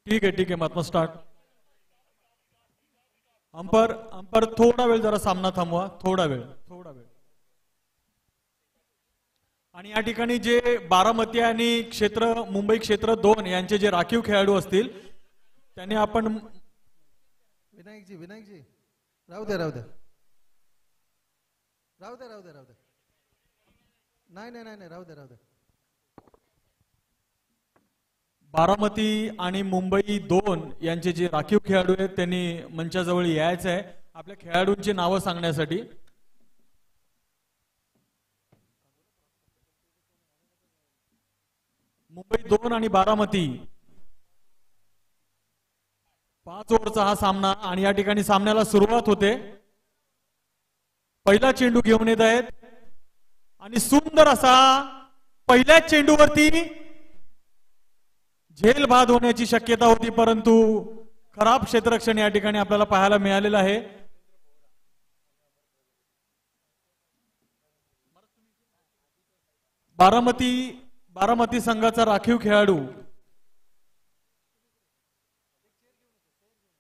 ठीक आहे Mahatma start. Umpire थोडा वेळ जरा सामना थांबवा, थोडा वेळ. आणि या ठिकाणी जे बारामती आणि मुंबई क्षेत्र 2 यांचे जे राखीव खेळाडू असतील त्यांनी आपण विनायकजी राहू द्या नाही राहू द्या. बारामती आणि मुंबई 2 यांचे जे राखीव खेळाडू आहेत त्यांनी मंचाजवळ यायचं आहे आपल्या खेळाडूंची नावं सांगण्यासाठी. मुंबई 2 आणि बारामती 5 ओव्हरचा हा सामना आणि या ठिकाणी सामन्याला सुरुवात होते. पहिला चेंडू घेऊन येत आहेत आणि सुंदर असा पहिल्याच चेंडूवरती झेल बाद होण्याची शक्यता होती, परंतु खराब क्षेत्ररक्षण या ठिकाणी आपल्याला पाहायला मिळालेलं आहे. बारामती संघाचा राखीव खेळाडू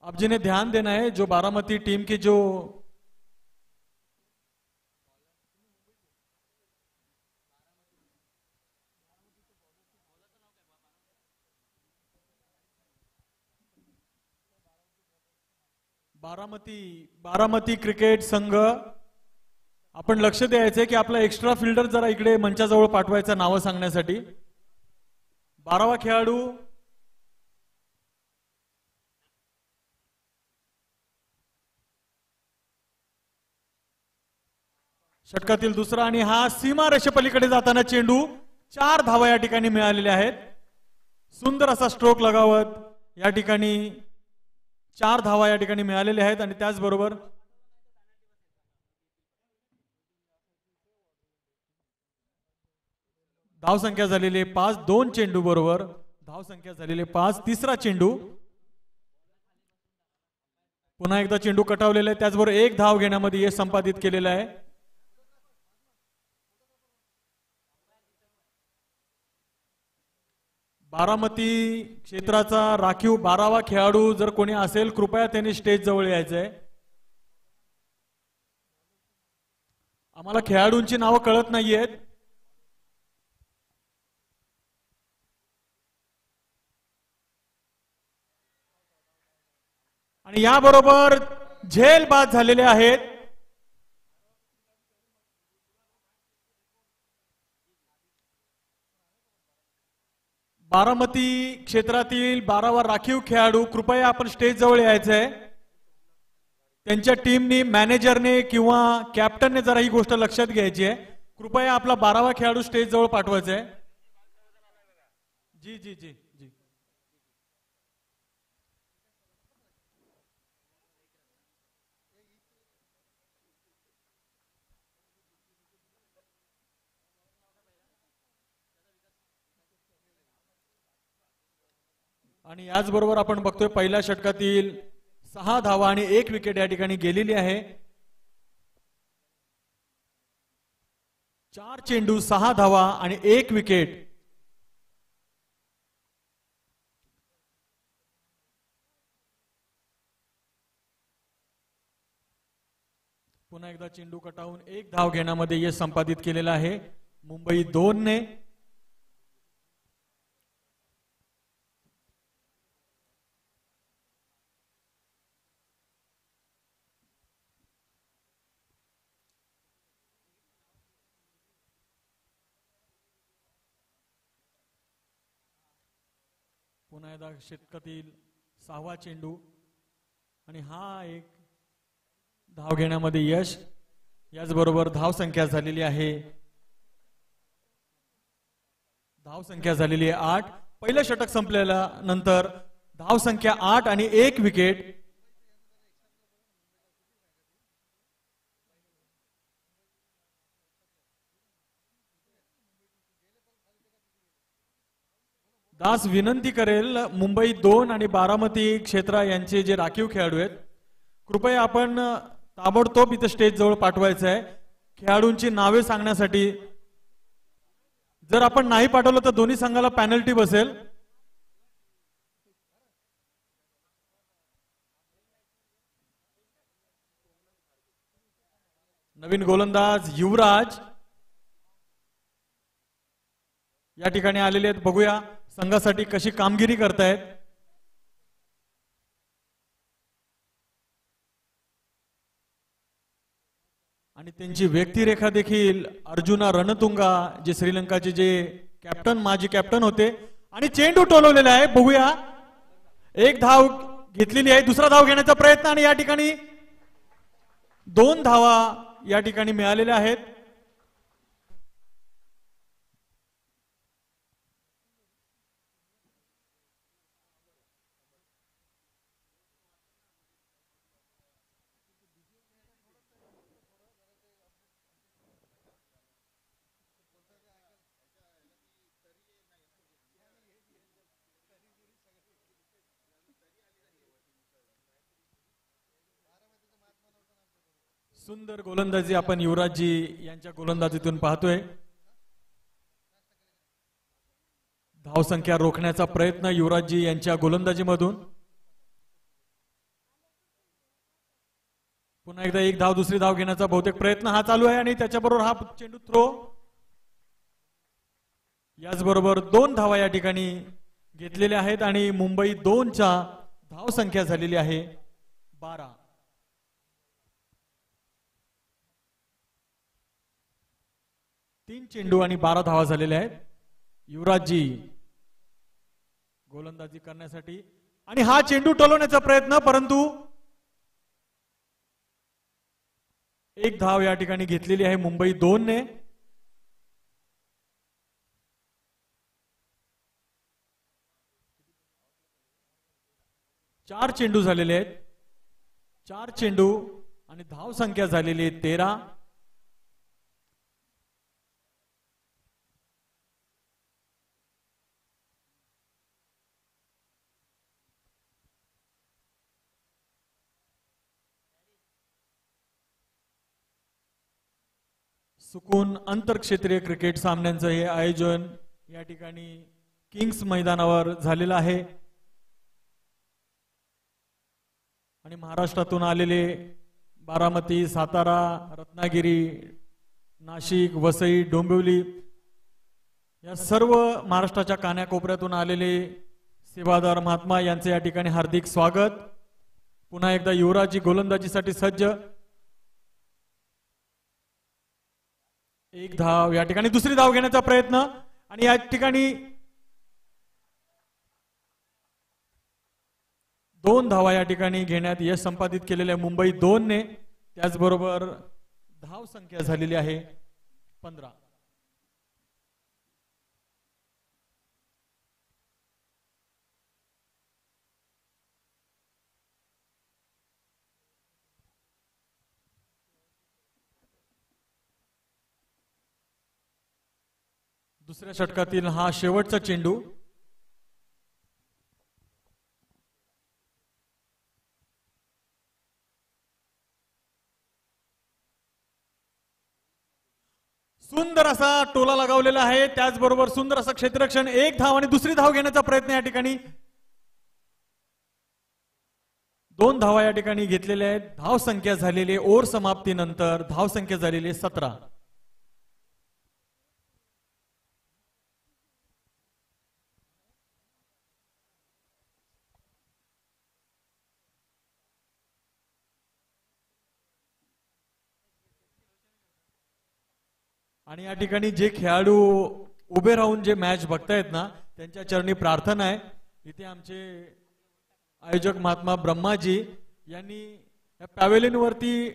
अब जिन्हें ध्यान देना है, जो बारामती टीम की जो बारामती क्रिकेट संघ आपण लक्ष द्यायचंय की आपला एक्स्ट्रा फिल्डर जरा इकडे मंचाजवळ पाठवायचा नावं सांगण्यासाठी. 12वा खेळाडू षटकातील दुसरा आणि हा सीमा रेषेपलीकडे जाताना चेंडू 4 धावा या ठिकाणी मिळालेल्या आहेत. सुंदर असा स्ट्रोक लगावत या ठिकाणी 4 धावा या ठिकाणी मिळालेल्या आहेत आणि त्याचबरोबर धाव संख्या झालेली 5. 2 चेंडू बरोबर धाव संख्या झालेली 5. तिसरा चेंडू पुन्हा एकदा चेंडू कटावलेला आहे, त्याचबरोबर 1 धाव घेण्यामध्ये यश संपादित केलेलं आहे. बारामती क्षेत्राचा राखीव 12वा खेळाडू जर कोणी असेल कृपया त्यांनी स्टेज जवळ यायचंय. आम्हाला खेळाडूंची नावं कळत नाहीयेत. आणि याबरोबर झेल बाद झालेले आहेत. बारामती क्षेत्रातील 12वा राखीव खेळाडू कृपया आपण स्टेज जवळ यायचंय. त्यांच्या टीमनी मॅनेजरने किंवा कॅप्टनने जरा ही गोष्ट लक्षात घ्यायची आहे. कृपया आपला 12वा खेळाडू स्टेज जवळ पाठवायचा आहे. जी जी जी जी आणि याचबरोबर आपण बघतोय पहिल्या षटकातील 6 धावा आणि 1 विकेट या ठिकाणी गेलेली आहे. 4 चेंडू 6 धावा आणि 1 विकेट. पुन्हा एकदा चेंडू कटावून 1 धाव घेण्यामध्ये यश संपादित केलेला आहे मुंबई 2 ने. पुन्हा एकदा षटकातील 6वा चेंडू आणि हा 1 धाव घेण्यामध्ये यश. याचबरोबर धाव संख्या झालेली आहे 8. पहिलं षटक संपलेल्या नंतर धाव संख्या 8 आणि 1 विकेट. दास विनंती करेल मुंबई 2 आणि बारामती क्षेत्र यांचे जे राखीव खेळाडू आहेत कृपया आपण ताबडतोब इथे स्टेज जवळ पाठवायचं आहे खेळाडूंची नावे सांगण्यासाठी. जर आपण नाही पाठवलं तर दोन्ही संघाला पेनल्टी बसेल. नवीन गोलंदाज युवराज या ठिकाणी आलेले आहेत. बघूया संघासाठी कशी कामगिरी करतायत. आणि त्यांची व्यक्तिरेखा देखील अर्जुना रणतुंगा जे श्रीलंकाचे जे कॅप्टन माजी कॅप्टन होते. आणि चेंडू टोलवलेला आहे. बघूया एक धाव घेतलेली आहे. दुसरा धाव घेण्याचा प्रयत्न आणि या ठिकाणी 2 धावा या ठिकाणी मिळालेल्या आहेत. सुंदर गोलंदाजी आपण युवराजजी यांच्या गोलंदाजीतून पाहतोय. धावसंख्या रोखण्याचा प्रयत्न युवराजजी यांच्या गोलंदाजीमधून. पुन्हा एकदा एक धाव दुसरी धाव घेण्याचा बहुतेक प्रयत्न हा चालू आहे आणि त्याच्याबरोबर हा चेंडू थ्रो. याचबरोबर 2 धावा या ठिकाणी घेतलेल्या आहेत आणि मुंबई 2च्या धावसंख्या झालेली आहे 12. 3 चेंडू आणि 12 धावा झालेल्या आहेत. युवराजजी गोलंदाजी करण्यासाठी आणि हा चेंडू टोलवण्याचा प्रयत्न, परंतु एक धाव या ठिकाणी घेतलेली आहे मुंबई 2 ने. चार चेंडू झालेले आहेत. 4 चेंडू आणि धाव संख्या झालेली आहे 13. सुकून आंतरक्षेत्रीय क्रिकेट सामन्यांचं हे आयोजन या ठिकाणी किंग्स मैदानावर झालेलं आहे आणि महाराष्ट्रातून आलेले बारामती, सातारा, रत्नागिरी, नाशिक, वसई, डोंबिवली या सर्व महाराष्ट्राच्या कानाकोपऱ्यातून आलेले सेवादार महात्मा यांचे या ठिकाणी हार्दिक स्वागत. पुन्हा एकदा युवराजी गोलंदाजीसाठी सज्ज. एक धाव या ठिकाणी दुसरी धाव घेण्याचा प्रयत्न आणि या ठिकाणी 2 धावा या ठिकाणी घेण्यात यश संपादित केलेल्या मुंबई 2 ने. त्याचबरोबर धाव संख्या झालेली आहे 15. दुसऱ्या षटकातील हा शेवटचा चेंडू. सुंदर असा टोला लगावलेला आहे. त्याचबरोबर सुंदर असं क्षेत्ररक्षण. एक धाव आणि दुसरी धाव घेण्याचा प्रयत्न या ठिकाणी. 2 धावा या ठिकाणी घेतलेल्या आहेत. धाव संख्या झालेली ओव्हर समाप्तीनंतर धाव संख्या झालेली 17. आणि या ठिकाणी जे खेळाडू उभे राहून जे मॅच बघतायत ना, त्यांच्या चरणी प्रार्थना आहे. इथे आमचे आयोजक महात्मा ब्रह्माजी यांनी या पॅव्हेलियन वरती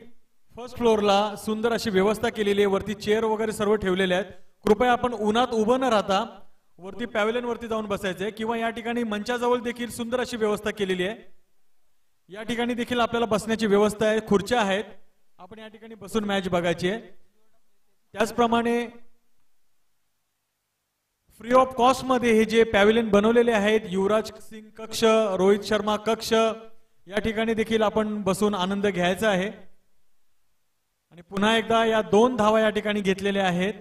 फर्स्ट फ्लोअरला सुंदर अशी व्यवस्था केलेली आहे. वरती चेअर वगैरे सर्व ठेवलेले आहेत. कृपया आपण उन्हात उभं न राहता वरती पॅव्हेलियन वरती जाऊन बसायचंय किंवा या ठिकाणी मंचाजवळ देखील सुंदर अशी व्यवस्था केलेली आहे. या ठिकाणी देखील आपल्याला बसण्याची व्यवस्था आहे. खुर्च्या आहेत. आपण या ठिकाणी बसून मॅच बघायची आहे. त्याचप्रमाणे फ्री ऑफ कॉस्ट मध्ये हे जे पॅव्हेलियन बनवलेले आहेत, युवराज सिंग कक्ष, रोहित शर्मा कक्ष, या ठिकाणी देखील आपण बसून आनंद घ्यायचा आहे. आणि पुन्हा एकदा या 2 धावा या ठिकाणी घेतलेल्या आहेत.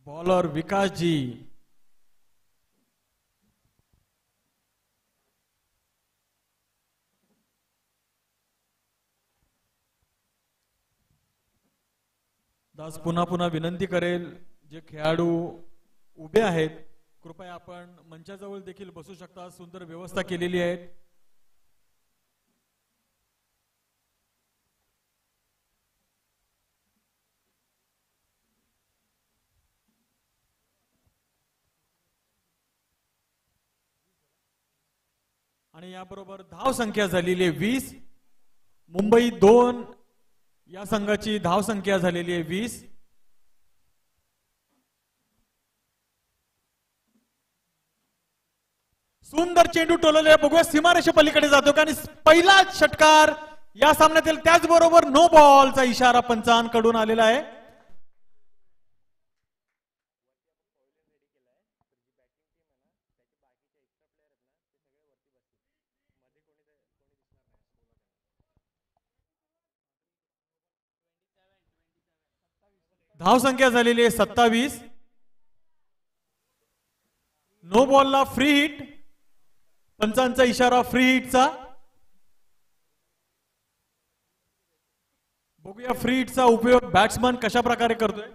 बॉलर विकासजी. दास पुन्हा पुन्हा विनंती करेल, जे खेळाडू उभे आहेत कृपया आपण मंचाजवळ देखील बसू शकता. सुंदर व्यवस्था केलेली आहे. आणि याबरोबर धाव संख्या झालेली आहे 20. मुंबई 2 या संघाची धाव संख्या झालेली आहे 20. सुंदर चेंडू टोलले, बघूया सीमारेषे पलीकडे जातो का, आणि पहिला षटकार या सामन्यातील. त्याचबरोबर नो बॉलचा इशारा पंचांकडून आलेला आहे. धाव संख्या झालेली आहे 27. नो बॉलला फ्री हिट, पंचांचा इशारा फ्री हिटचा. बघूया फ्री हिटचा उपयोग बॅट्समन कशा प्रकारे करतोय.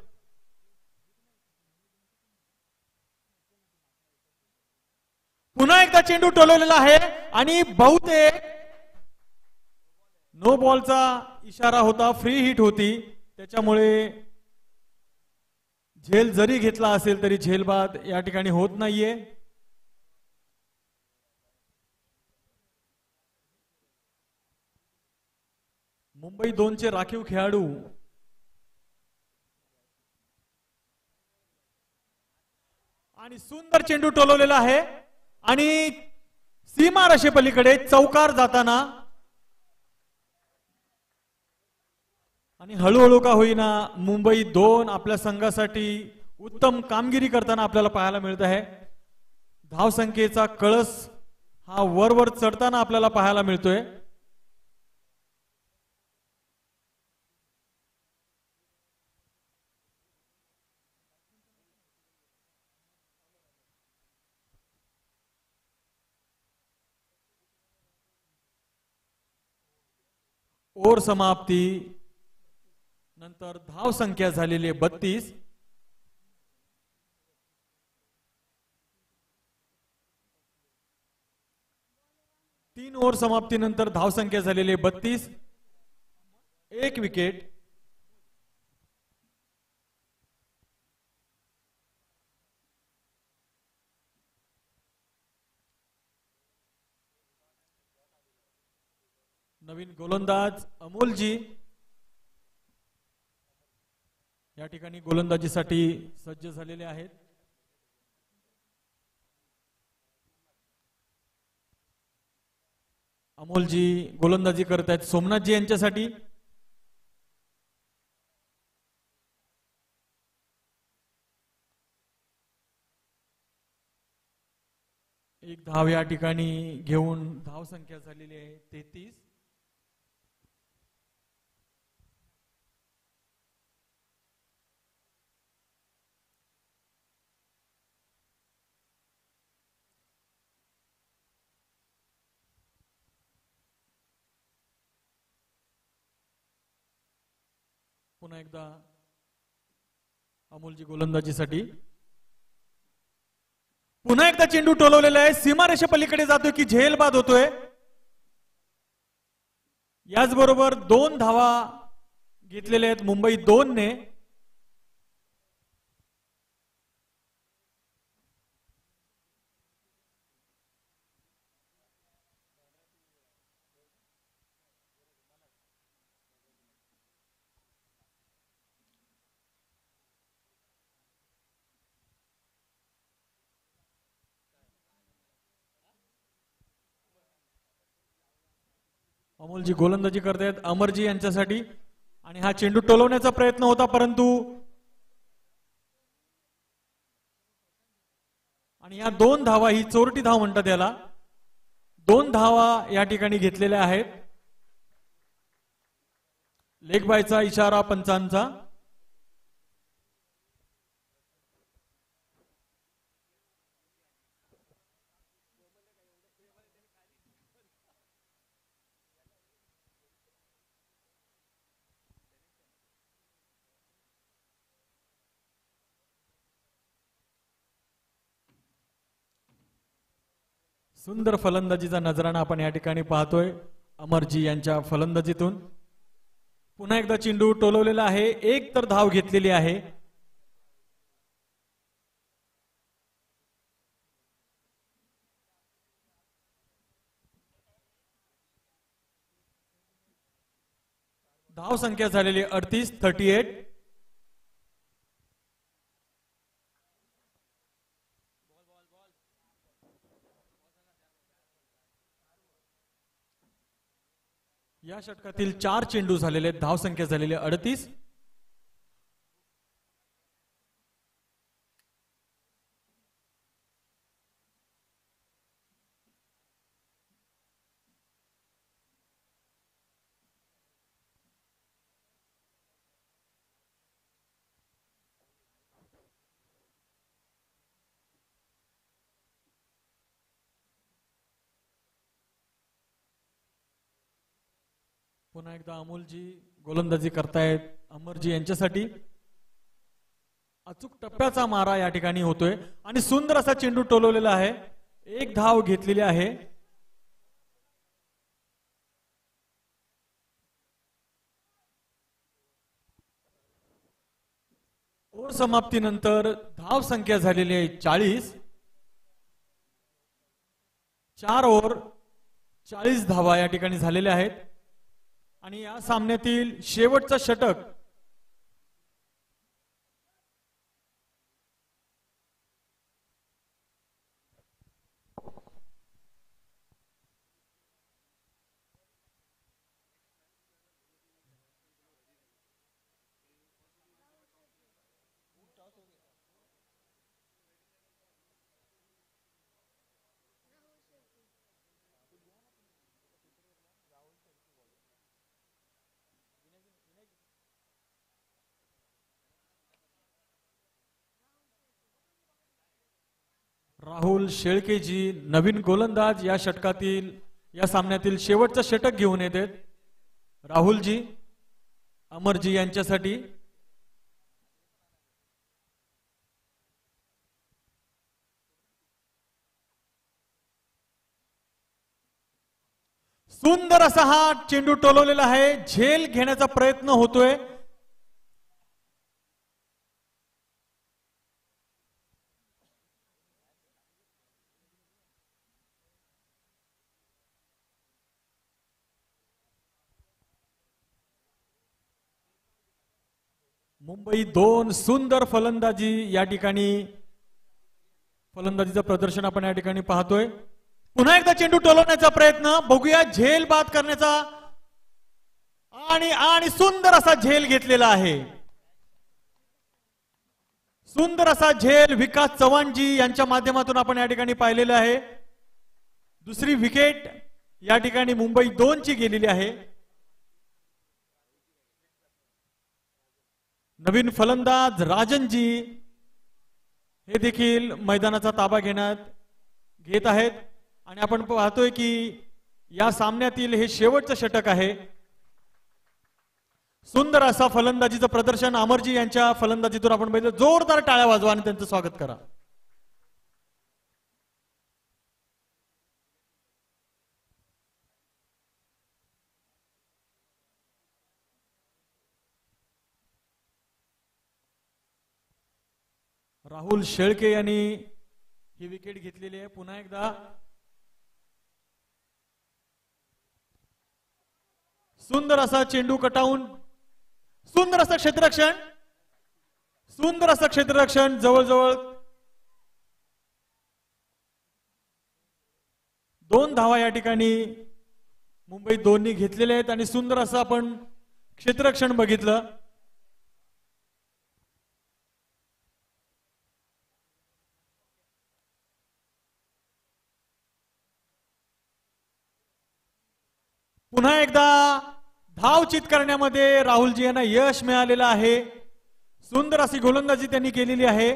पुन्हा एकदा चेंडू टोलवलेला आहे आणि बहुतेक नो बॉलचा इशारा होता, फ्री हिट होती, त्याच्यामुळे झेल जरी घेतला असेल तरी झेलबाद या ठिकाणी होत नाहीये. मुंबई 2चे राखीव खेळाडू आणि सुंदर चेंडू टोलवलेला आहे आणि सीमारेषे पलीकडे चौकार जाताना, आणि हळूहळू का होईना मुंबई 2 आपल्या संघासाठी उत्तम कामगिरी करताना आपल्याला पाहायला मिळत आहे. धावसंख्येचा कळस हा वर चढताना आपल्याला पाहायला मिळतोय. ओव्हर समाप्ती नंतर धाव संख्या झालेली 32. तीन ओव्हर समाप्तीनंतर धाव संख्या झालेली 32. एक विकेट. नवीन गोलंदाज अमोलजी या ठिकाणी गोलंदाजीसाठी सज्ज झालेले आहेत. अमोलजी गोलंदाजी करत आहेत सोमनाथजी यांच्यासाठी. एक धाव या ठिकाणी घेऊन धाव संख्या झालेली आहे 33. पुन्हा एकदा अमोलजी गोलंदाजीसाठी. पुन्हा एकदा चेंडू टोलवलेला आहे, सीमारेषे पलीकडे जातोय की झेल बाद होतोय. याचबरोबर 2 धावा घेतलेल्या आहेत मुंबई 2 ने. अमोलजी गोलंदाजी करतायत अमरजी यांच्यासाठी, आणि हा चेंडू टोलवण्याचा प्रयत्न होता परंतु, आणि या 2 धावा ही चोरटी धाव म्हणतात याला. 2 धावा या ठिकाणी घेतलेल्या आहेत. लेग बायचा इशारा पंचांचा. सुंदर फलंदाजीचा नजराणा आपण या ठिकाणी पाहतोय अमरजी यांच्या फलंदाजीतून. पुन्हा एकदा चेंडू टोलवलेला आहे, एक तर धाव घेतलेली आहे. धाव संख्या झालेली 38. या षटकातील 4 चेंडू झालेले, धाव संख्या झालेली 38. पुन्हा एकदा अमोलजी गोलंदाजी करतायत अमरजी यांच्यासाठी. अचूक टप्प्याचा मारा या ठिकाणी होतोय आणि सुंदर असा चेंडू टोलवलेला आहे, एक धाव घेतलेली आहे. ओव्हर समाप्तीनंतर धाव संख्या झालेली आहे 40. 4 ओव्हर 40 धावा या ठिकाणी झालेल्या आहेत आणि या सामन्यातील शेवटचं षटक राहुल शेळकेजी नवीन गोलंदाज या षटकातील या सामन्यातील शेवटचं षटक घेऊन येतात. राहुलजी अमरजी यांच्यासाठी. सुंदर असा हा चेंडू टोलवलेला आहे, झेल घेण्याचा प्रयत्न होतोय. मुंबई 2 सुंदर फलंदाजी या ठिकाणी, फलंदाजीचं प्रदर्शन आपण या ठिकाणी पाहतोय. पुन्हा एकदा चेंडू टोलवण्याचा प्रयत्न, बघूया झेल बाद करण्याचा आणि सुंदर असा झेल घेतलेला आहे. सुंदर असा झेल विकास चव्हाणजी यांच्या माध्यमातून आपण या ठिकाणी पाहिलेला आहे. दुसरी विकेट या ठिकाणी मुंबई 2 ची गेलेली आहे. नवीन फलंदाज राजनजी हे देखील मैदानाचा ताबा घेत आहेत आणि आपण पाहतोय की या सामन्यातील हे शेवटचं षटक आहे. सुंदर असा फलंदाजीचं प्रदर्शन अमरजी यांच्या फलंदाजीतून आपण बघितलं. जोरदार टाळ्या वाजवा आणि त्यांचं स्वागत करा. राहुल शेळके यांनी ही विकेट घेतलेली आहे. पुन्हा एकदा सुंदर असा चेंडू कटावून सुंदर असं क्षेत्ररक्षण जवळजवळ 2 धावा या ठिकाणी मुंबई 2 घेतलेल्या आहेत आणि सुंदर असं आपण क्षेत्ररक्षण बघितलं. पुन्हा एकदा धावचित करण्यामध्ये राहुलजी यांना यश मिळालेलं आहे. सुंदर अशी गोलंदाजी त्यांनी केलेली आहे.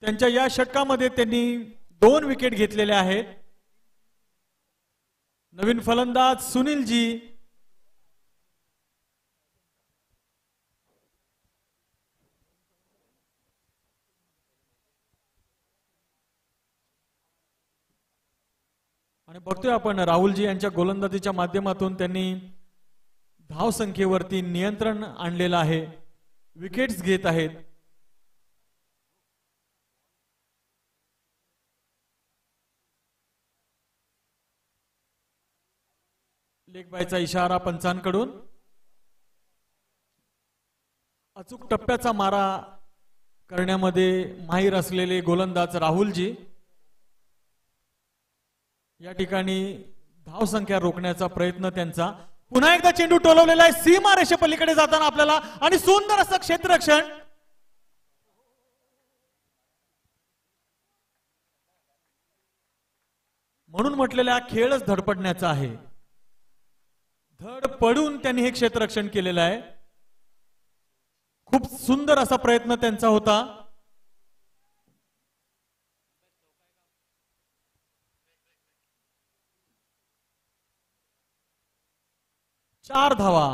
त्यांच्या या षटकामध्ये त्यांनी 2 विकेट घेतलेल्या आहेत. नवीन फलंदाज सुनीलजी आणि बघतोय आपण राहुलजी यांच्या गोलंदाजीच्या माध्यमातून त्यांनी धाव संख्येवरती नियंत्रण आणलेलं आहे, विकेट्स घेत आहेत. लेग बायचा इशारा पंचांकडून. अचूक टप्प्याचा मारा करण्यामध्ये माहीर असलेले गोलंदाज राहुलजी या ठिकाणी धाव संख्या रोखण्याचा प्रयत्न त्यांचा. पुन्हा एकदा चेंडू टोलवलेला आहे सीमा रेषेपलीकडे जाताना आपल्याला, आणि सुंदर असं क्षेत्ररक्षण. म्हणून म्हटलेला हा खेळच धडपडण्याचा आहे. धड पडून त्यांनी हे क्षेत्ररक्षण केलेलं आहे. खूप सुंदर असा प्रयत्न त्यांचा होता. चार धावा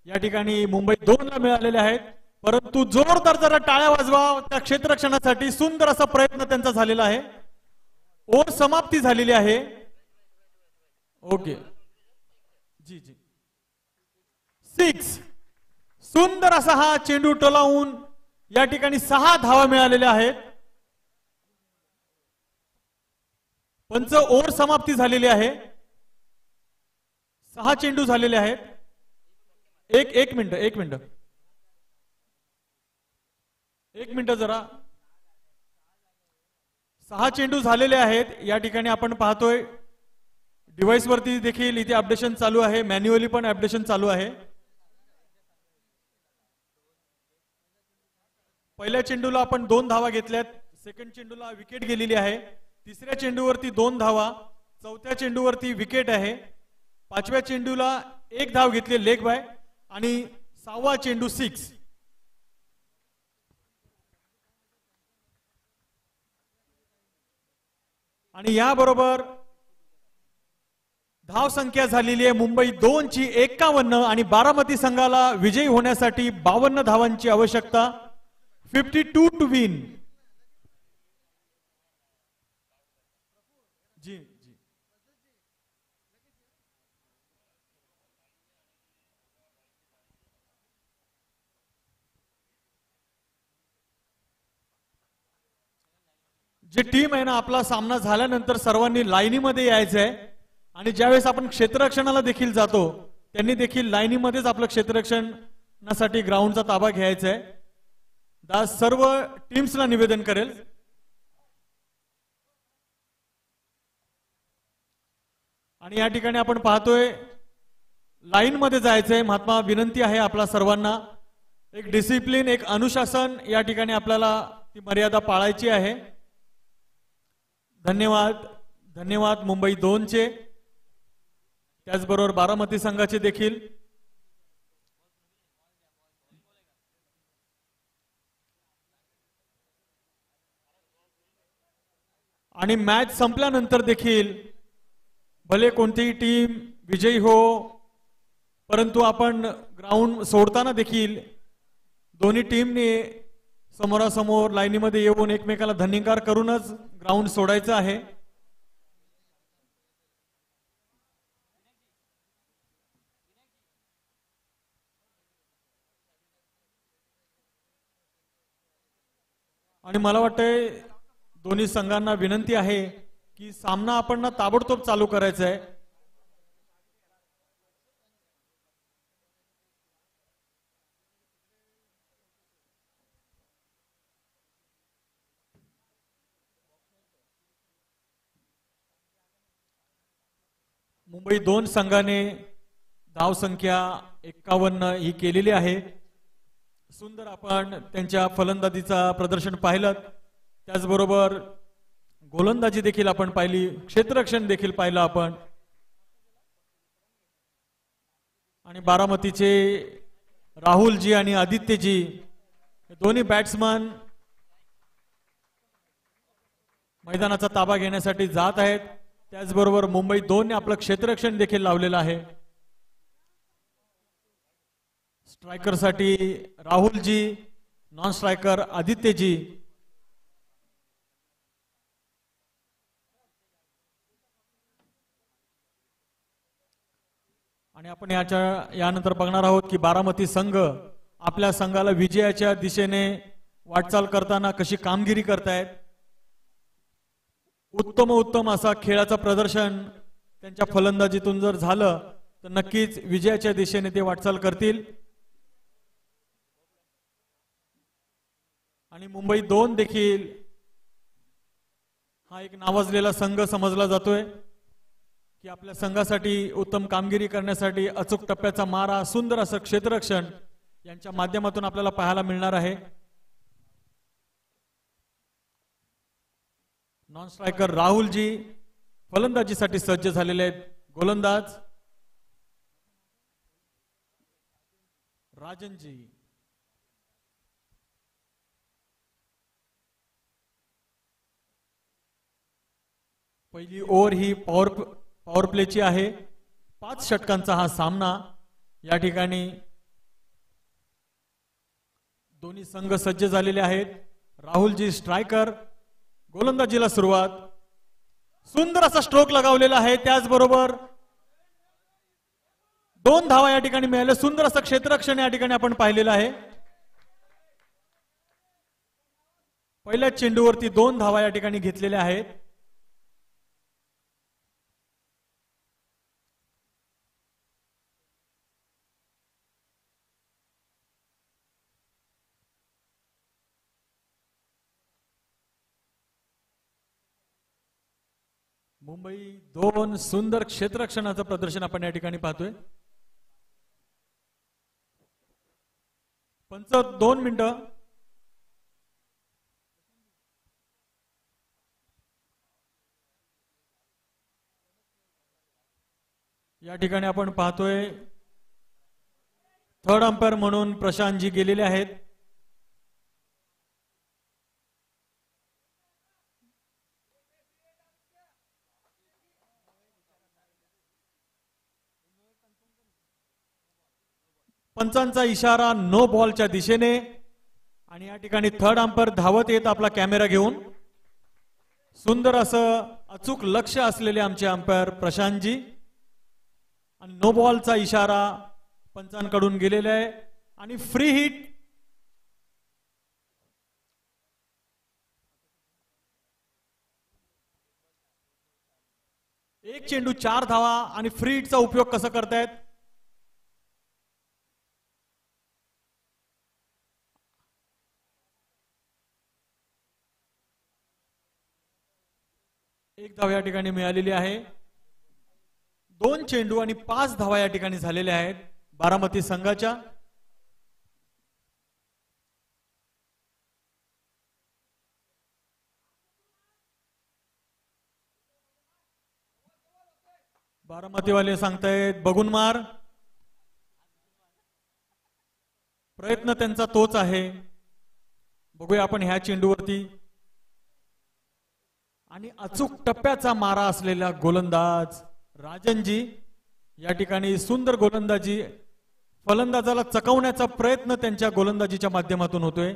या ठिकाणी मुंबई 2 ला मिळालेल्या आहेत, परंतु जोरदार जरा टाळ्या वाजवा त्या क्षेत्ररक्षणासाठी. सुंदर असा प्रयत्न त्यांचा झालेला आहे. ओव्हर समाप्ती झालेली आहे. ओके जी जी 6. सुंदर असा हा चेंडू टोलावून या ठिकाणी 6 धावा मिळालेल्या आहेत. पंच ओव्हर समाप्ती झालेली आहे. 6 चेंडू झालेले आहेत. एक मिनिट जरा. 6 चेंडू झालेले आहेत. या ठिकाणी आपण पाहतोय डिव्हाइस वरती देखील इथे अपडेशन चालू आहे, मॅन्युअली पण अपडेशन चालू आहे. पहिल्या चेंडूला आपण 2 धावा घेतल्यात, सेकंड चेंडूला विकेट गेलेली आहे, तिसऱ्या चेंडूवरती 2 धावा, चौथ्या चेंडूवरती विकेट आहे, 5व्या चेंडूला 1 धाव घेतली लेग बाय, आणि 6वा चेंडू 6. आणि याबरोबर धाव संख्या झालेली आहे मुंबई 2 ची 51, आणि बारामती संघाला विजयी होण्यासाठी 52 धावांची आवश्यकता. 52 टू विन. जी जी जे टीम आहे ना, आपला सामना झाल्यानंतर सर्वांनी लाईनीमध्ये यायचं आहे. आणि ज्यावेळेस आपण क्षेत्ररक्षणाला देखील जातो, त्यांनी देखील लाईनीमध्येच आपलं क्षेत्ररक्षणासाठी ग्राउंडचा ताबा घ्यायचा आहे. दास सर्व टीम्सला निवेदन करेल. आणि या ठिकाणी आपण पाहतोय लाईन मध्ये जायचंय. महात्मा विनंती आहे आपला सर्वांना, एक डिसिप्लिन, एक अनुशासन या ठिकाणी आपल्याला ती मर्यादा पाळायची आहे. धन्यवाद. धन्यवाद मुंबई 2 चे, त्याचबरोबर बारामती संघाचे देखील. आणि मॅच संपल्यानंतर देखील भले कोणतीही टीम विजयी हो, परंतु आपण ग्राउंड सोडताना देखील दोन्ही टीमने समोरासमोर लाईनीमध्ये येऊन एकमेकाला धन्यकार करूनच ग्राउंड सोडायचं आहे. आणि मला वाटतंय दोन्ही संघांना विनंती आहे की सामना आपण ना ताबडतोब चालू करायचा आहे. मुंबई 2 संघाने धावसंख्या 51 ही केलेली आहे. सुंदर आपण त्यांच्या फलंदाजीचा प्रदर्शन पाहिलं, त्याचबरोबर गोलंदाजी देखील आपण पाहिली, क्षेत्ररक्षण देखील पाहिलं आपण. आणि बारामतीचे राहुलजी आणि आदित्यजी दोन्ही बॅट्समन मैदानाचा ताबा घेण्यासाठी जात आहेत. त्याचबरोबर मुंबई 2 ने आपलं क्षेत्ररक्षण देखील लावलेलं आहे. स्ट्रायकर साठी राहुलजी, नॉन स्ट्रायकर आदित्यजी. आणि आपण यानंतर बघणार आहोत की बारामती संघ आपल्या संघाला विजयाच्या दिशेने वाटचाल करताना कशी कामगिरी करतायत. उत्तम असा खेळाचं प्रदर्शन त्यांच्या फलंदाजीतून जर झालं तर नक्कीच विजयाच्या दिशेने ते वाटचाल करतील. आणि मुंबई 2 देखील हा एक नावाजलेला संघ समजला जातोय की आपल्या संघासाठी उत्तम कामगिरी करण्यासाठी अचूक टप्प्याचा मारा, सुंदर असं क्षेत्ररक्षण यांच्या माध्यमातून आपल्याला पाहायला मिळणार आहे. नॉन स्ट्रायकर राहुलजी फलंदाजीसाठी सज्ज झालेले आहेत. गोलंदाज राजनजी. पहिली ओव्हर ही पॉवर प्लेची आहे. 5 षटकांचा हा सामना. या ठिकाणी दोन्ही संघ सज्ज झालेले आहेत. राहुलजी स्ट्रायकर. गोलंदाजीला सुरुवात. सुंदर असा स्ट्रोक लगावलेला आहे. त्याचबरोबर 2 धावा या ठिकाणी मिळाल्या. सुंदर असं क्षेत्ररक्षण या ठिकाणी आपण पाहिलेलं आहे. पहिल्या चेंडूवरती 2 धावा या ठिकाणी घेतलेल्या आहेत. मुंबई 2 सुंदर क्षेत्ररक्षणाचं प्रदर्शन आपण या ठिकाणी पाहतोय. पंच 2 मिनिटं. या ठिकाणी आपण पाहतोय थर्ड अंपायर म्हणून प्रशांतजी गेलेले आहेत. पंचांचा इशारा नो बॉलच्या दिशेने. आणि या ठिकाणी थर्ड अंपायर धावत येत आपला कॅमेरा घेऊन. सुंदर असं अचूक लक्ष असलेले आमचे अंपायर प्रशांतजी. आणि नो बॉलचा इशारा पंचांकडून गेलेला आहे. आणि फ्री हिट. एक चेंडू 4 धावा. आणि फ्री हिटचा उपयोग कसा करतायत. एक धाव या ठिकाणी मिळालेली आहे. 2 चेंडू आणि 5 धावा या ठिकाणी झालेल्या आहेत बारामती संघाच्या. बारामतीवाले सांगतायत बघून मार. प्रयत्न त्यांचा तोच आहे. बघूया आपण ह्या चेंडूवरती. आणि अचूक टप्प्याचा मारा असलेला गोलंदाज राजनजी. या ठिकाणी सुंदर गोलंदाजी. फलंदाजाला चकवण्याचा प्रयत्न त्यांच्या गोलंदाजीच्या माध्यमातून होतोय.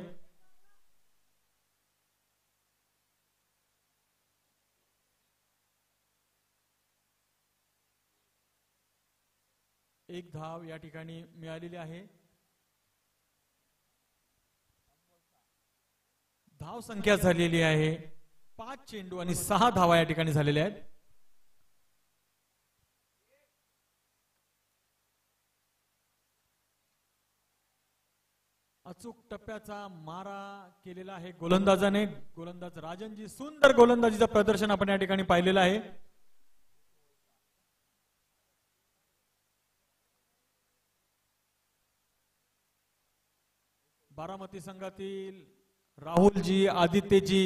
एक धाव या ठिकाणी मिळालेली आहे. धाव संख्या झालेली आहे 5 चेंडू आणि 6 धावा या ठिकाणी झालेल्या आहेत. अचूक टप्प्याचा मारा केलेला आहे गोलंदाजाने. गोलंदाज राजनजी. सुंदर गोलंदाजीचं प्रदर्शन आपण या ठिकाणी पाहिलेलं आहे. बारामती संघातील राहुलजी, आदित्यजी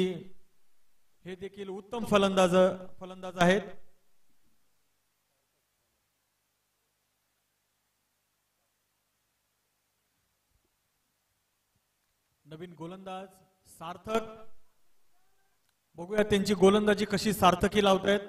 हे देखील उत्तम फलंदाज आहेत. नवीन गोलंदाज सार्थक. बघूया त्यांची गोलंदाजी कशी सार्थकी लावतायत.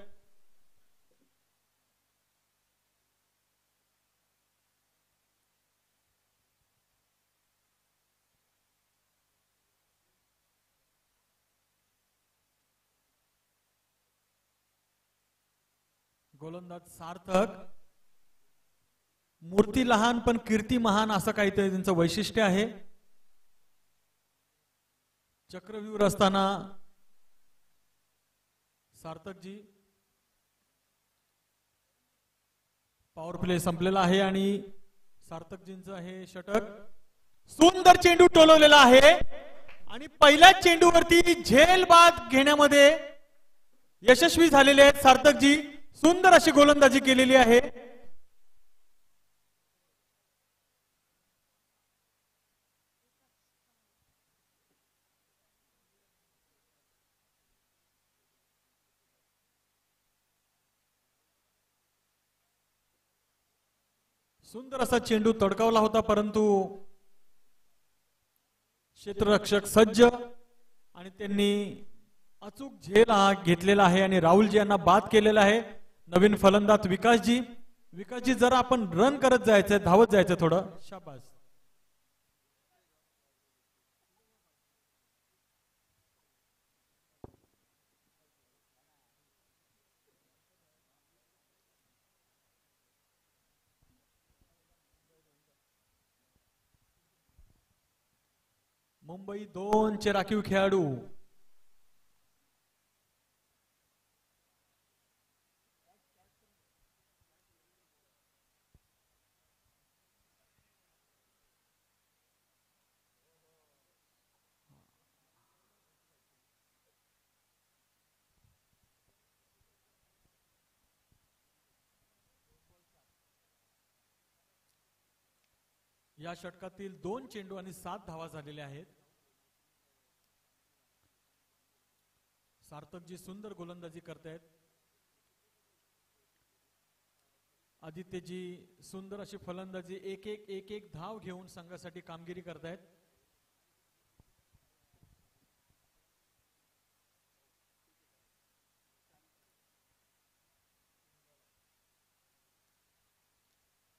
गोलंदाज सार्थक. मूर्ती लहान पण कीर्ती महान असं काहीतरी त्यांचं वैशिष्ट्य आहे. चक्रव्यूह असताना सार्थकजी पॉवर प्ले संपलेला आहे आणि सार्थकजींचं हे षटक. सुंदर चेंडू टोलवलेला आहे आणि पहिल्याच चेंडूवरती झेल बाद घेण्यामध्ये यशस्वी झालेले आहेत सार्थकजी. सुंदर अशी गोलंदाजी केलेली आहे. सुंदर असा चेंडू तडकावला होता परंतु क्षेत्ररक्षक सज्ज आणि त्यांनी अचूक झेल हा घेतलेला आहे आणि राहुलजी यांना बाद केलेला आहे. नवीन फलंदाज विकासजी जरा आपण रन करत जायचंय, धावत जायचं थोडं. शाबास. मुंबई 2 चे राखीव खेळाडू या षटकातील 2 चेंडू आणि 7 धावा झालेल्या आहेत. सार्थकजी सुंदर गोलंदाजी करतायत. आदित्यजी सुंदर अशी फलंदाजी एक एक धाव घेऊन संघासाठी कामगिरी करतायत.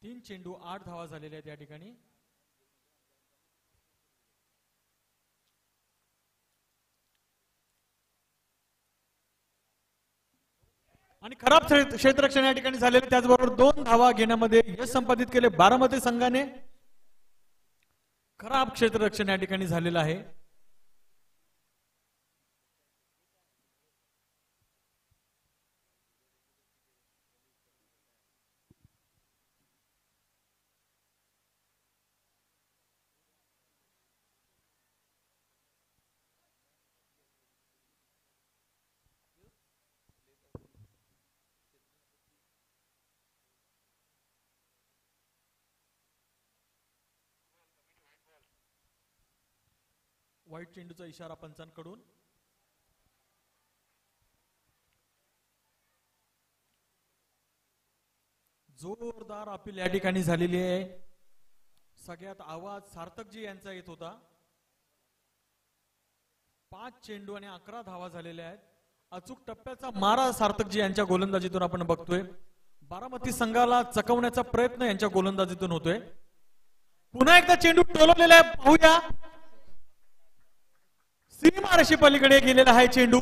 तीन चेंडू 8 धावा झालेल्या आहेत या ठिकाणी. आणि खराब क्षेत्ररक्षण या ठिकाणी झालेले. त्याचबरोबर 2 धावा घेण्यामध्ये यश संपादित केले बारामती संघाने. खराब क्षेत्ररक्षण या ठिकाणी झालेलं आहे. व्हाईट चेंडूचा इशारा पंचांकडून. जोरदार अपील या ठिकाणी झालेली आहे. सगळ्यात आवाज सार्थकजी यांचा येत होता. 5 चेंडू आणि 11 धावा झालेल्या आहेत. अचूक टप्प्याचा मारा सार्थकजी यांच्या गोलंदाजीतून आपण बघतोय. बारामती संघाला चकवण्याचा प्रयत्न यांच्या गोलंदाजीतून होतोय. पुन्हा एकदा चेंडू टोलवलेला आहे. पाहूया. सीमारेषे पलीकडे गेलेला आहे चेंडू.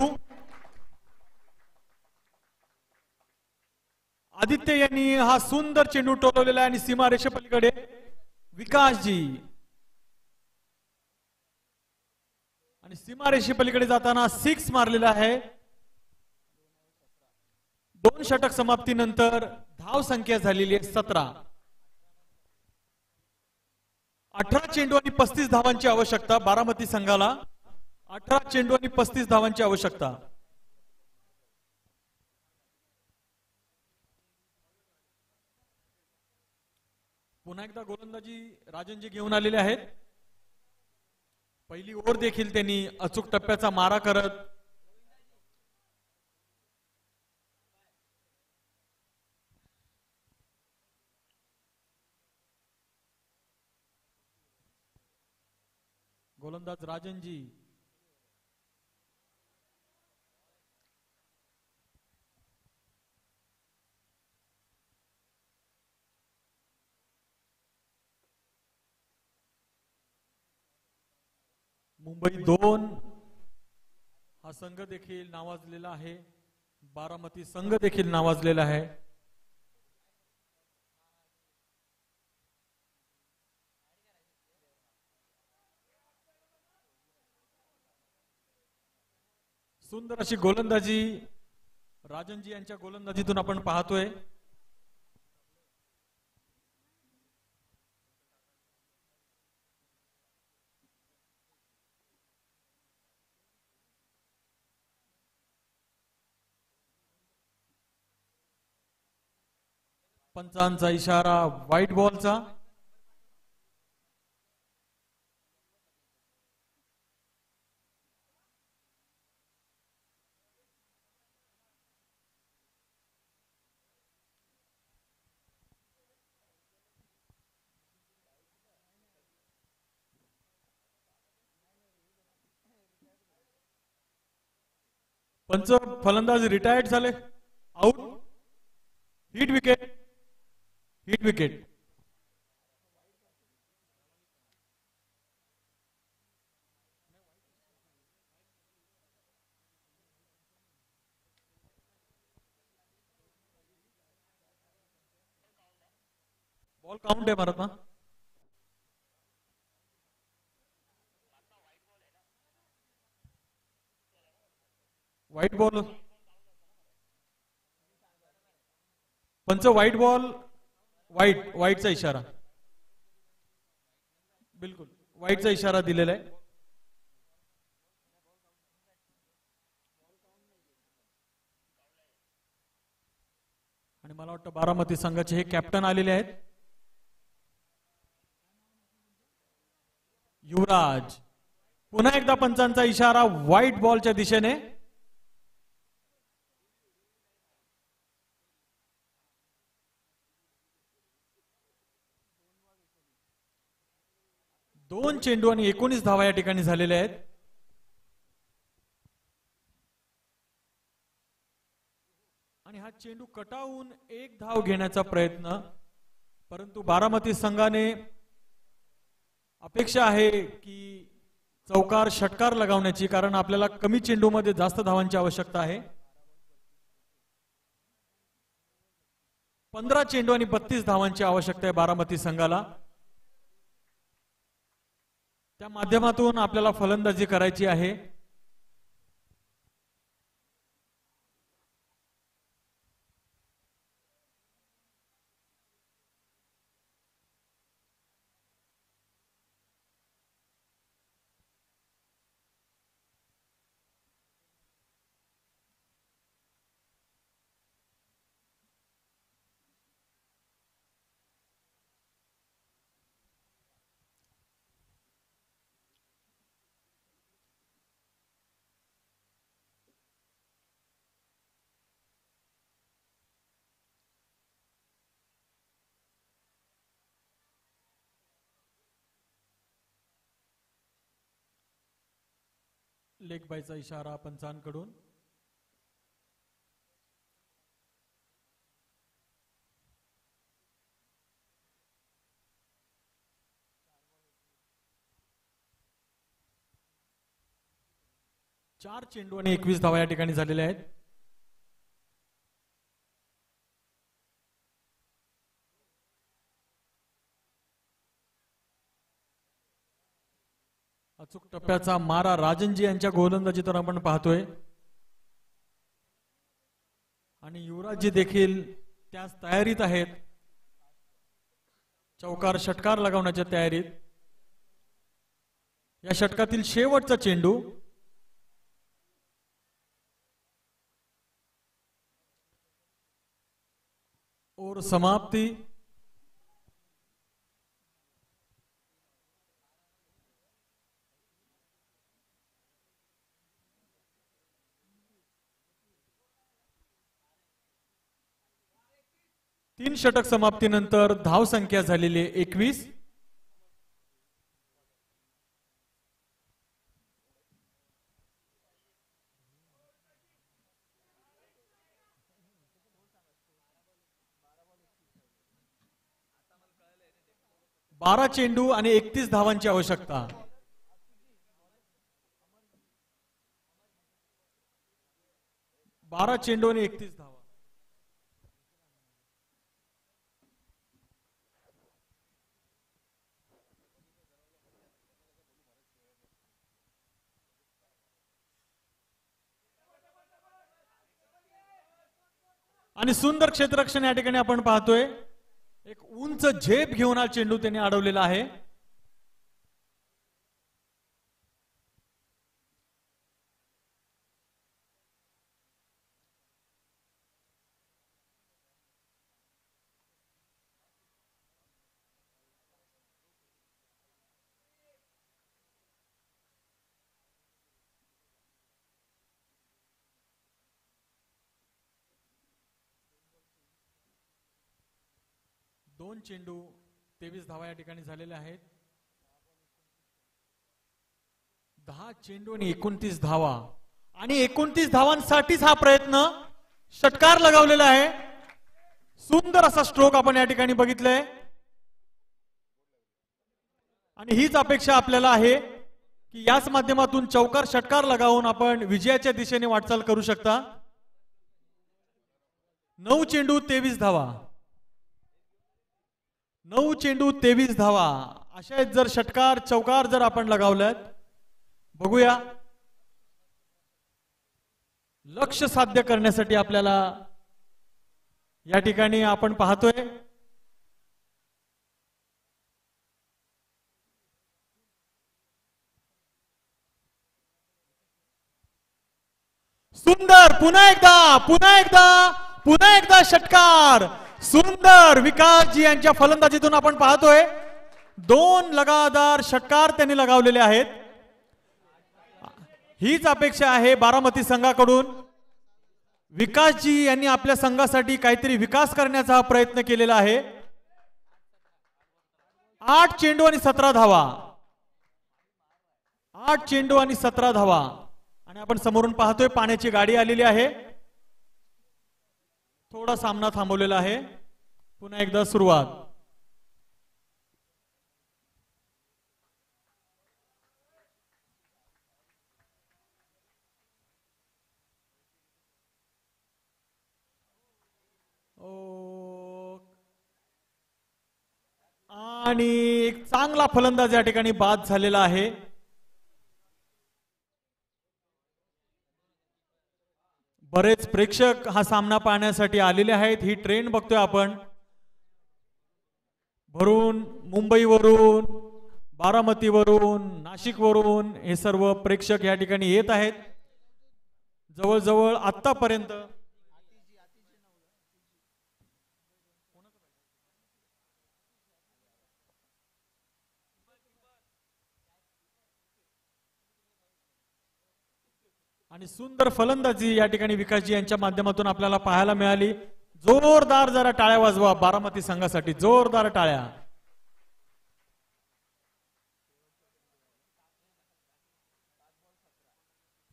आदित्य यांनी हा सुंदर चेंडू टोलवलेला आहे आणि सीमारेषे पलीकडे विकासजी आणि सीमारेषे पलीकडे जाताना 6 मारलेला आहे. 2 षटक समाप्तीनंतर धाव संख्या झालेली आहे 17. 18 चेंडू आणि 35 धावांची आवश्यकता बारामती संघाला. 18 चेंडू आणि 35 धावांची आवश्यकता. पुन्हा एकदा गोलंदाजी राजनजी घेऊन आलेले आहेत. पहिली ओव्हर देखील त्यांनी अचूक टप्प्याचा मारा करत गोलंदाज राजनजी मुंबई 2 हा संघ देखील नावाजलेला आहे. बारामती संघ देखील नावाजलेला आहे. सुंदर अशी गोलंदाजी राजनजी यांच्या गोलंदाजीतून आपण पाहतोय. पंचांचा इशारा व्हाईट बॉलचा. पंच फलंदाज रिटायर्ड झाले. Out. Hit wicket. Hit wicket. Ball count आहे भारत ना. White ball. पंच व्हाईट बॉल. व्हाईटचा इशारा. बिलकुल व्हाईटचा इशारा दिलेला आहे. आणि मला वाटतं बारामती संघाचे हे कॅप्टन आलेले आहेत. युवराज. पुन्हा एकदा पंचांचा इशारा व्हाईट बॉलच्या दिशेने. दोन चेंडू आणि 19 धावा या ठिकाणी झालेल्या आहेत. आणि हा चेंडू कटावून एक धाव घेण्याचा प्रयत्न, परंतु बारामती संघाने अपेक्षा आहे की चौकार षटकार लगावण्याची, कारण आपल्याला कमी चेंडूमध्ये जास्त धावांची आवश्यकता आहे. 15 चेंडू आणि 32 धावांची आवश्यकता आहे बारामती संघाला. त्या माध्यमातून आपल्याला फलंदाजी करायची आहे. लेग बायचा इशारा पंचांकडून. चार चेंडू आणि 21 धावा या ठिकाणी झालेल्या आहेत. अचूक टप्प्याचा मारा राजनजी यांच्या गोलंदाजीतून आपण पाहतोय. आणि युवराजजी देखील त्याच तयारीत आहेत, चौकार षटकार लगावण्याच्या तयारीत. या षटकातील शेवटचा चेंडू. और समाप्ती. तीन षटक समाप्तीनंतर धाव संख्या झालेली 21. बारा चेंडू आणि 31 धावांची आवश्यकता. 12 चेंडू आणि 31 धावा. आणि सुंदर क्षेत्ररक्षण या ठिकाणी आपण पाहतोय. एक उंच झेप घेऊन हा चेंडू त्याने अडवलेला आहे. दोन चेंडू 23 धावा या ठिकाणी झालेल्या आहेत. 10 चेंडू आणि 29 धावा आणि 29 धावांसाठीच हा प्रयत्न. षटकार लगावलेला आहे. सुंदर असा स्ट्रोक आपण या ठिकाणी बघितलंय आणि हीच अपेक्षा आपल्याला आहे की याच माध्यमातून चौकार षटकार लगावून आपण विजयाच्या दिशेने वाटचाल करू शकता. 9 चेंडू 23 धावा. 9 चेंडू 23 धावा अशा जर षटकार चौकार जर आपण लगावल्यात, बघूया लक्ष साध्य करण्यासाठी आपल्याला या ठिकाणी आपण पाहतोय सुंदर. पुन्हा एकदा षटकार. सुंदर. विकासजी यांच्या फलंदाजीतून आपण पाहतोय 2 लगातार षटकार त्यांनी लगावलेले आहेत. हीच अपेक्षा आहे बारामती संघाकडून. विकासजी यांनी आपल्या संघासाठी काहीतरी विकास करण्याचा प्रयत्न केलेला आहे. 8 चेंडू आणि 17 धावा. 8 चेंडू आणि 17 धावा आणि आपण समोरून पाहतोय पाण्याची गाडी आलेली आहे. थोडा सामना थांबवलेला आहे. पुन्हा एकदा सुरुवात. आणि एक चांगला फलंदाज या ठिकाणी बाद झालेला आहे. बरेच प्रेक्षक हा सामना पाहण्यासाठी आलेले आहेत. ही ट्रेन बघतोय आपण भरून. मुंबईवरून, बारामतीवरून, नाशिकवरून हे सर्व प्रेक्षक या ठिकाणी येत आहेत. जवळजवळ आतापर्यंत आणि सुंदर फलंदाजी या ठिकाणी विकासजी यांच्या माध्यमातून आपल्याला पाहायला मिळाली. जोरदार जरा टाळ्या वाजवा बारामती संघासाठी. जोरदार टाळ्या.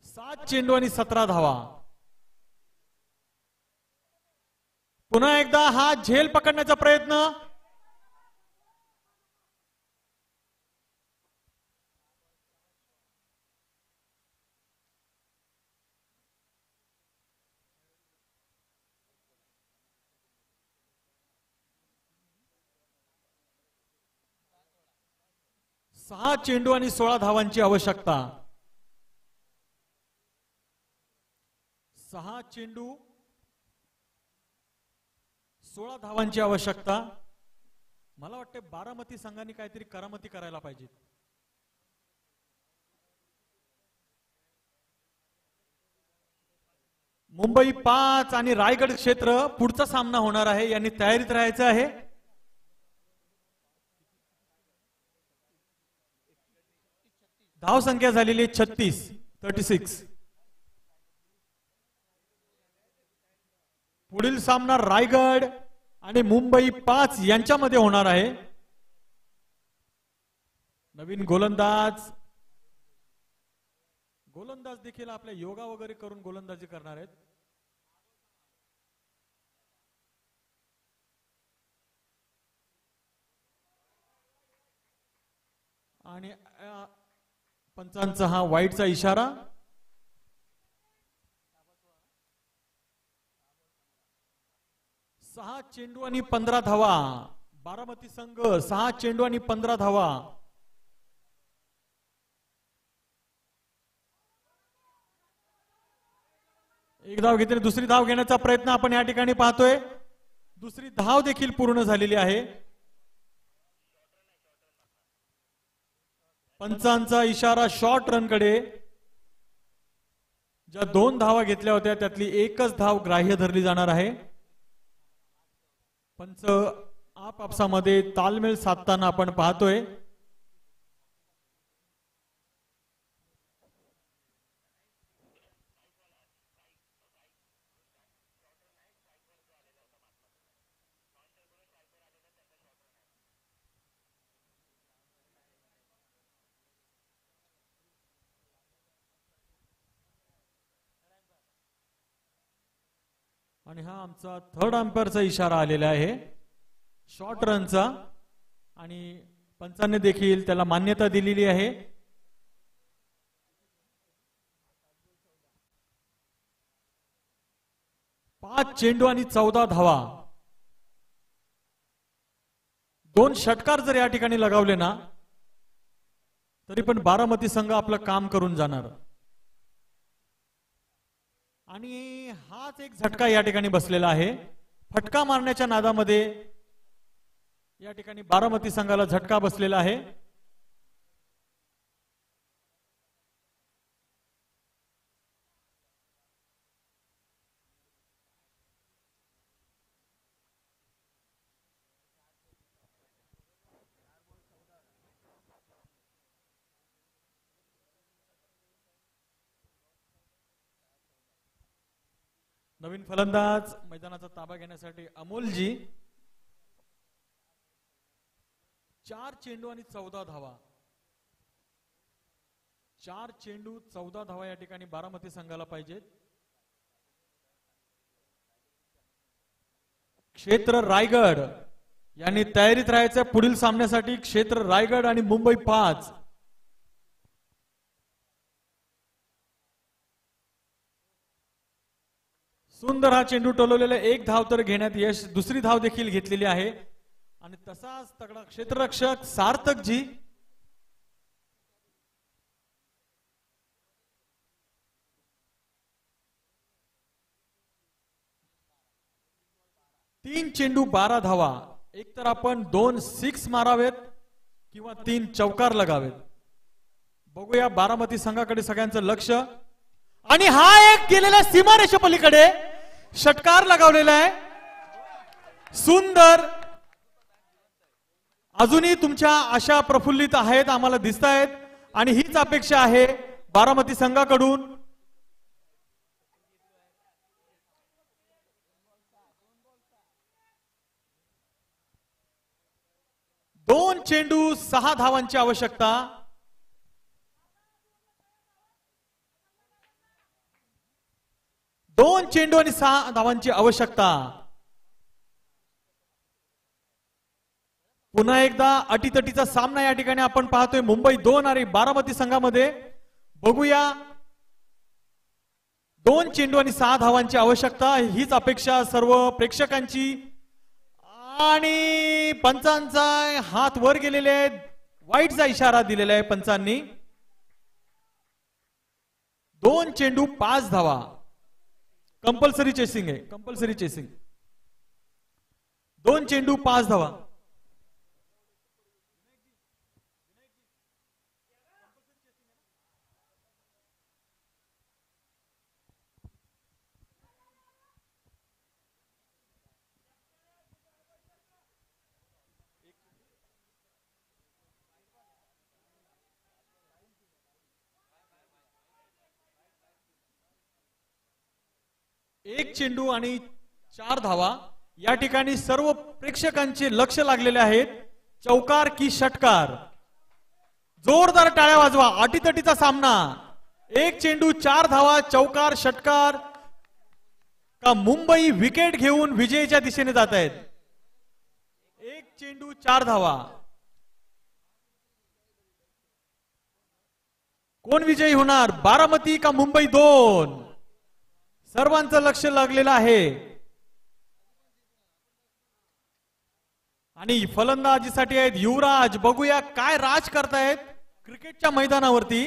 7 चेंडू आणि 17 धावा. पुन्हा एकदा हा झेल पकडण्याचा प्रयत्न. सहा चेंडू आणि 16 धावांची आवश्यकता. 6 चेंडू 16 धावांची आवश्यकता. मला वाटते बारामती संघाने काहीतरी करामती करायला पाहिजे. मुंबई 5 आणि रायगड क्षेत्र पुढचा सामना होणार आहे. यांनी तयारीत राहायचं आहे. धाव संख्या झालेली 36. पुढील सामना रायगड आणि मुंबई 5 यांच्यामध्ये होणार आहे. नवीन गोलंदाज देखील आपल्या योगा वगैरे करून गोलंदाजी करणार आहेत. आणि पंचांचा हा वाईटचा इशारा. सहा चेंडू आणि 15 धावा. बारामती संघ 6 चेंडू आणि 15 धावा. एक धाव घेतली, दुसरी धाव घेण्याचा प्रयत्न आपण या ठिकाणी पाहतोय. दुसरी धाव देखील पूर्ण झालेली आहे. पंचांचा इशारा शॉर्ट रन कडे. ज्या 2 धावा घेतल्या होत्या त्यातली एकच धाव ग्राह्य धरली जाणार आहे. पंच आपापसामध्ये तालमेल साधताना आपण पाहतोय. आणि हा आमचा थर्ड अंपायरचा इशारा आलेला आहे शॉर्ट रनचा, आणि पंचांनी देखील त्याला मान्यता दिलेली आहे. पाच चेंडू आणि 14 धावा. 2 षटकार जर या ठिकाणी लगावले ना तरी पण बारामती संघ आपलं काम करून जाणार. आणि हाच एक झटका या ठिकाणी बसलेला आहे. फटका मारण्याच्या नादामध्ये या ठिकाणी बारामती संघाला झटका बसलेला आहे. नवीन फलंदाज मैदानाचा ताबा घेण्यासाठी अमोलजी. 4 चेंडू आणि 14 धावा. 4 चेंडू 14 धावा या ठिकाणी बारामती संघाला पाहिजेत. क्षेत्र रायगड यांनी तयारीत राहायचं पुढील सामन्यासाठी. क्षेत्र रायगड आणि मुंबई 5. सुंदर हा चेंडू टोलवलेला. 1 धाव तर घेण्यात यश. दुसरी धाव देखील घेतलेली आहे. आणि तसाच तगडा क्षेत्ररक्षक सार्थकजी. तीन चेंडू 12 धावा. एक तर आपण 2 सिक्स मारावेत किंवा 3 चौकार लगावेत. बघूया बारामती संघाकडे सगळ्यांचं लक्ष. आणि हा एक गेलेला सीमारेषे पलीकडे षटकार लगावलेला आहे. सुंदर. अजूनही तुमच्या आशा प्रफुल्लित आहेत, आम्हाला दिसत आहेत, आणि हीच अपेक्षा आहे बारामती संघाकडून. दोन चेंडू 6 धावांची आवश्यकता. दोन चेंडू आणि 6 धावांची आवश्यकता. पुन्हा एकदा अटीतटीचा सामना या ठिकाणी आपण पाहतोय. मुंबई 2 आणि बारामती संघामध्ये. बघूया. 2 चेंडू आणि 6 धावांची आवश्यकता हीच अपेक्षा सर्व प्रेक्षकांची. आणि पंचांचा हात वर गेलेले आहेत. वाईटचा इशारा दिलेला आहे पंचांनी. 2 चेंडू 5 धावा. कंपल्सरी चेसिंग आहे. Compulsory chasing. 2 चेंडू 5 धावा. एक चेंडू आणि 4 धावा. या ठिकाणी सर्व प्रेक्षकांचे लक्ष लागलेले आहेत. चौकार की षटकार. जोरदार टाळ्या वाजवा. अटीतटीचा सामना. 1 चेंडू 4 धावा. चौकार षटकार का मुंबई विकेट घेऊन विजयाच्या दिशेने जात आहेत. 1 चेंडू 4 धावा. कोण विजयी होणार, बारामती का मुंबई 2? सर्वांचं लक्ष लागलेलं आहे. आणि फलंदाजीसाठी आहेत युवराज. बघूया काय राज करतायत क्रिकेटच्या मैदानावरती.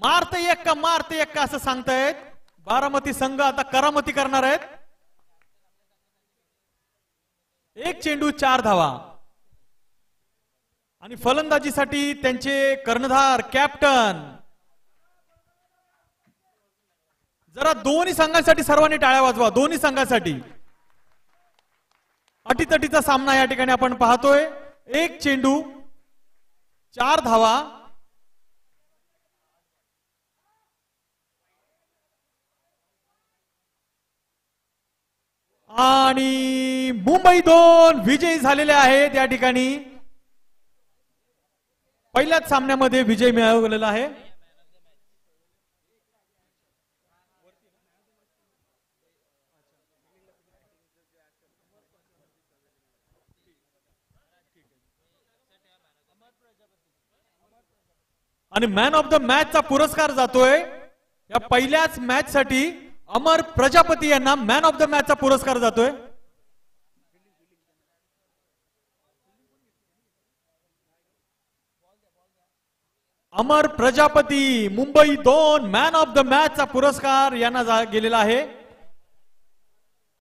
मारते एक का मारते एक का असं सांगतायत. बारामती संघ आता करामती करणार आहेत. एक चेंडू 4 धावा आणि फलंदाजीसाठी त्यांचे कर्णधार कॅप्टन. जरा दोन्ही संघांसाठी सर्वांनी टाळ्या वाजवा. दोन्ही संघांसाठी अटीतटीचा सामना या ठिकाणी आपण पाहतोय. एक चेंडू 4 धावा आणि मुंबई 2 विजयी झालेले आहेत. या ठिकाणी पहिल्याच सामन्यामध्ये विजय मिळवलेला आहे. आणि मॅन ऑफ द मॅचचा पुरस्कार जातोय या पहिल्याच मॅच साठी अमर प्रजापती यांना मॅन ऑफ द मॅचचा पुरस्कार जातोय. Amar Prajapati Mumbai 2 man of the मॅचचा पुरस्कार यांना गेलेला आहे.